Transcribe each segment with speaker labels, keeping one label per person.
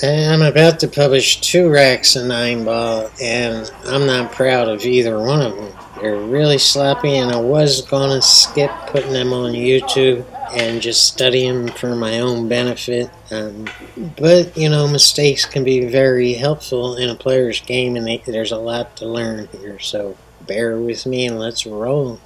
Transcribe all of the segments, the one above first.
Speaker 1: I'm about to publish 2 racks of 9 ball, and I'm not proud of either one of them. They're really sloppy, and I was gonna skip putting them on YouTube and just study them for my own benefit. But mistakes can be very helpful in a player's game, and there's a lot to learn here. So bear with me, and let's roll.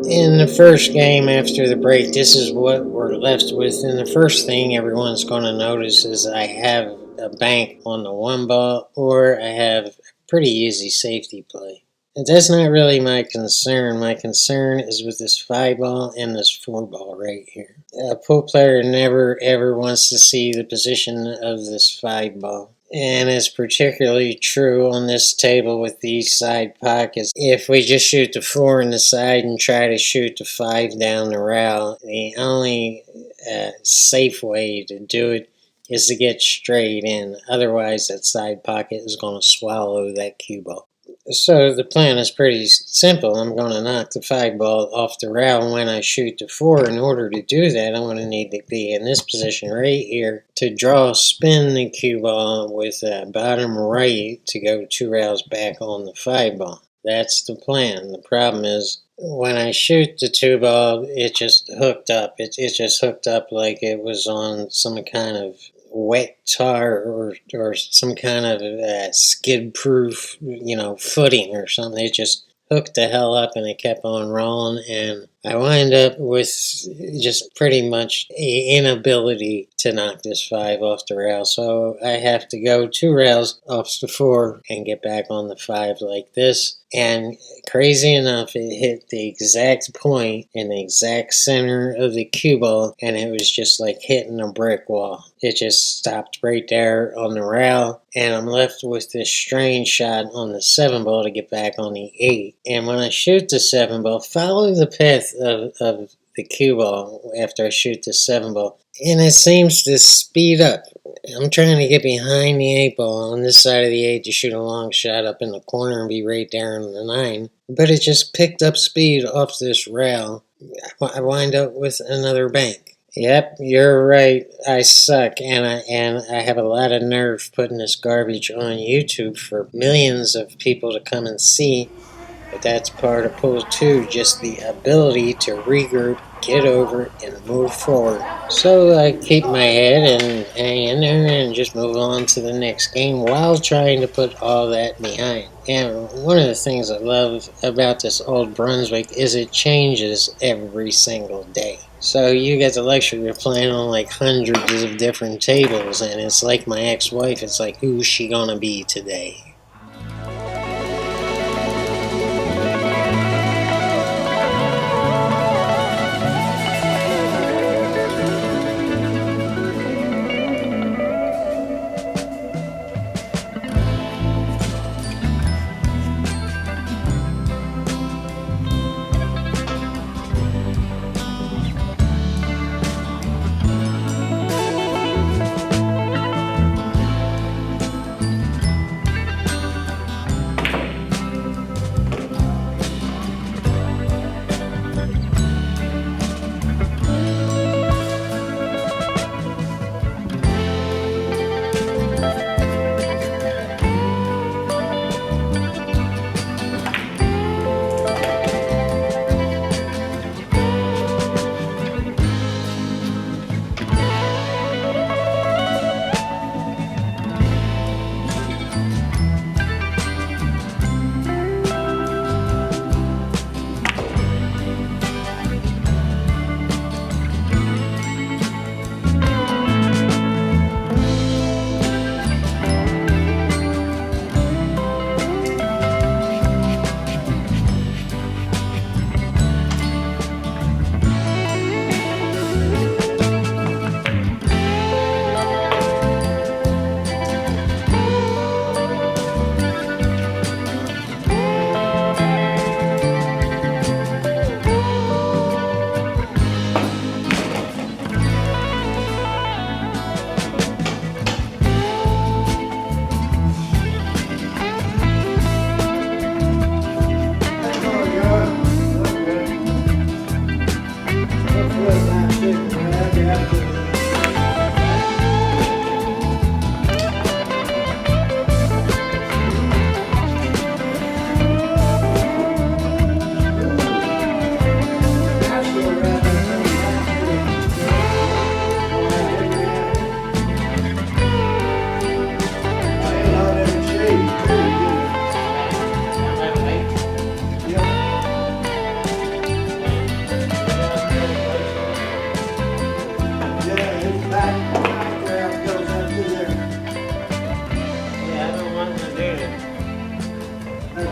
Speaker 1: In the first game after the break, this is what we're left with. And the first thing everyone's going to notice is I have a bank on the 1 ball, or I have a pretty easy safety play. And that's not really my concern. My concern is with this 5 ball and this 4 ball right here. A pool player never ever wants to see the position of this 5 ball. And it's particularly true on this table with these side pockets. If we just shoot the 4 in the side and try to shoot the 5 down the rail, the only safe way to do it is to get straight in. Otherwise, that side pocket is going to swallow that cue ball. So the plan is pretty simple. I'm going to knock the 5 ball off the rail when I shoot the 4. In order to do that, I'm going to need to be in this position right here to draw spin the cue ball with bottom right to go 2 rails back on the 5 ball. That's the plan. The problem is when I shoot the 2 ball, it just hooked up. It just hooked up like it was on some kind of wet tar or some kind of skid-proof, footing or something. It just hooked the hell up and it kept on rolling, and I wind up with just pretty much an inability to knock this 5 off the rail. So I have to go 2 rails off the 4 and get back on the 5 like this. And crazy enough, it hit the exact point in the exact center of the cue ball, and it was just like hitting a brick wall. It just stopped right there on the rail, and I'm left with this strange shot on the 7 ball to get back on the 8. And when I shoot the 7 ball, follow the path of the cue ball after I shoot the 7 ball, and it seems to speed up. I'm trying to get behind the 8 ball on this side of the 8 to shoot a long shot up in the corner and be right there in the 9, but it just picked up speed off this rail. I wind up with another bank. Yep, you're right. I suck, and I have a lot of nerve putting this garbage on YouTube for millions of people to come and see. But that's part of pool 2, just the ability to regroup, get over it, and move forward. So I keep my head and hang in there and just move on to the next game while trying to put all that behind. And one of the things I love about this old Brunswick is it changes every single day. So you get the luxury of playing on like hundreds of different tables, and it's like my ex-wife, it's like, who's she gonna be today?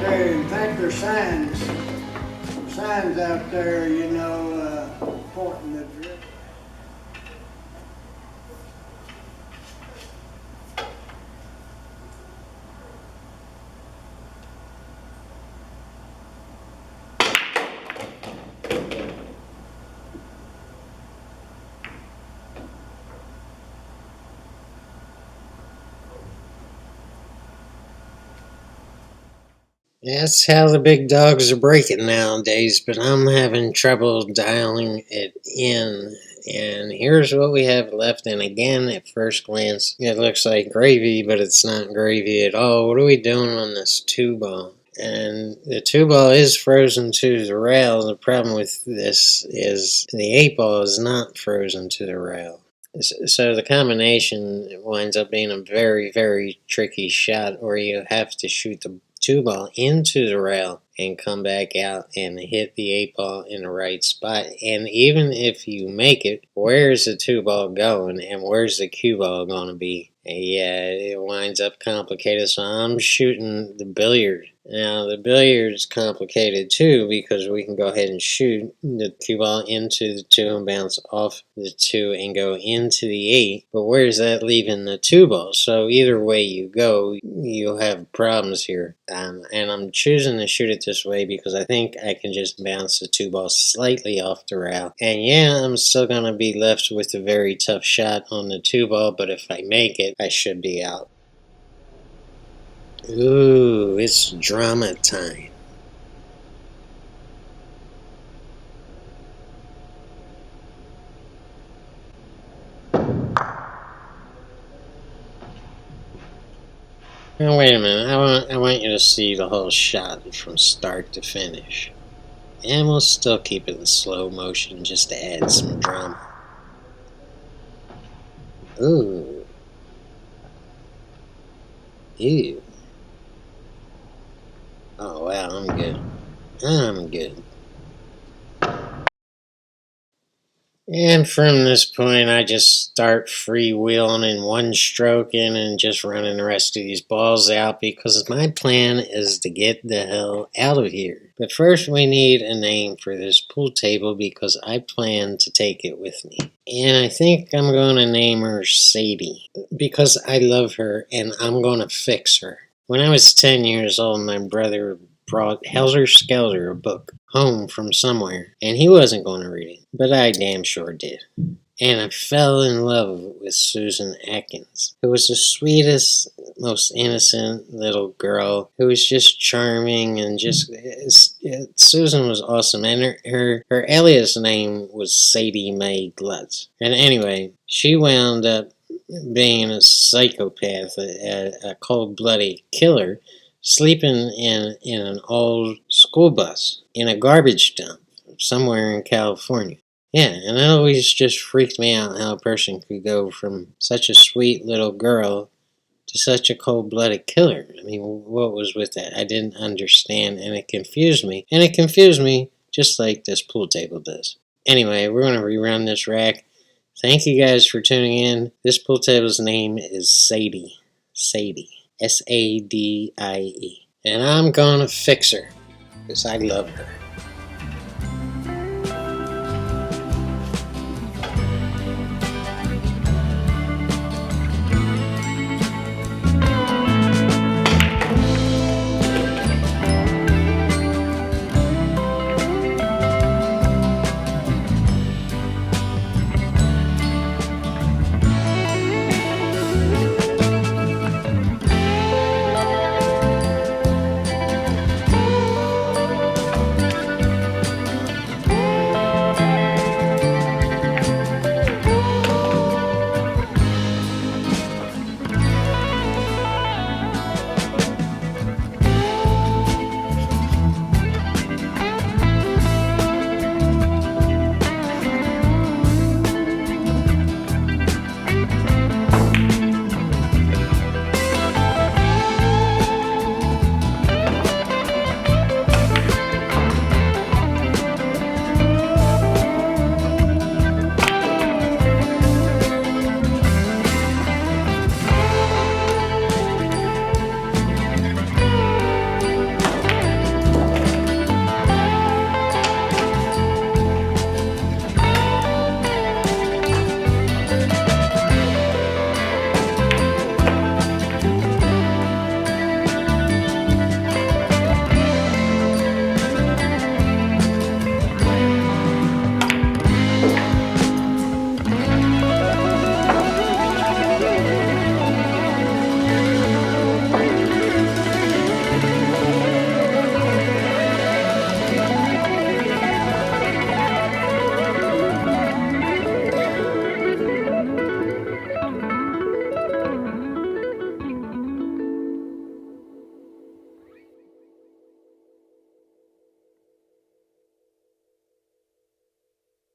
Speaker 2: out there. In fact, there's signs out there, pointing the direction.
Speaker 1: That's how the big dogs are breaking nowadays, but I'm having trouble dialing it in. And here's what we have left. And again, at first glance, it looks like gravy, but it's not gravy at all. What are we doing on this 2-ball? And the 2-ball is frozen to the rail. The problem with this is the 8-ball is not frozen to the rail. So the combination winds up being a very, very tricky shot where you have to shoot the 2-ball into the rail and come back out and hit the 8-ball in the right spot. And even if you make it, where's the 2-ball going and where's the cue ball going to be? Yeah, it winds up complicated. So I'm shooting the billiard. Now the billiard's complicated too because we can go ahead and shoot the cue ball into the 2 and bounce off the 2 and go into the 8. But where's that leaving the 2-ball? So either way you go, you'll have problems here. And I'm choosing to shoot it this way because I think I can just bounce the 2-ball slightly off the rail. And yeah, I'm still going to be left with a very tough shot on the 2-ball, but if I make it, I should be out. Ooh, it's drama time. Now wait a minute, I want you to see the whole shot from start to finish. And we'll still keep it in slow motion just to add some drama. Ooh. Ew. Oh wow, I'm good. I'm good. And from this point, I just start freewheeling in one stroke in and just running the rest of these balls out because my plan is to get the hell out of here. But first, we need a name for this pool table because I plan to take it with me. And I think I'm going to name her Sadie because I love her and I'm going to fix her. When I was 10 years old, my brother brought Helter Skelter, a book, home from somewhere, and he wasn't going to read it, but I damn sure did. And I fell in love with Susan Atkins, who was the sweetest, most innocent little girl who was just charming and just Susan was awesome. And her alias name was Sadie Mae Glutz. And anyway, she wound up being a psychopath, a cold-blooded killer, sleeping in an old school bus in a garbage dump somewhere in California. Yeah, and it always just freaked me out how a person could go from such a sweet little girl to such a cold-blooded killer. I mean, what was with that? I didn't understand, and it confused me. And it confused me just like this pool table does. Anyway, we're going to rerun this rack. Thank you guys for tuning in. This pool table's name is Sadie. Sadie. Sadie. And I'm gonna fix her because I love her.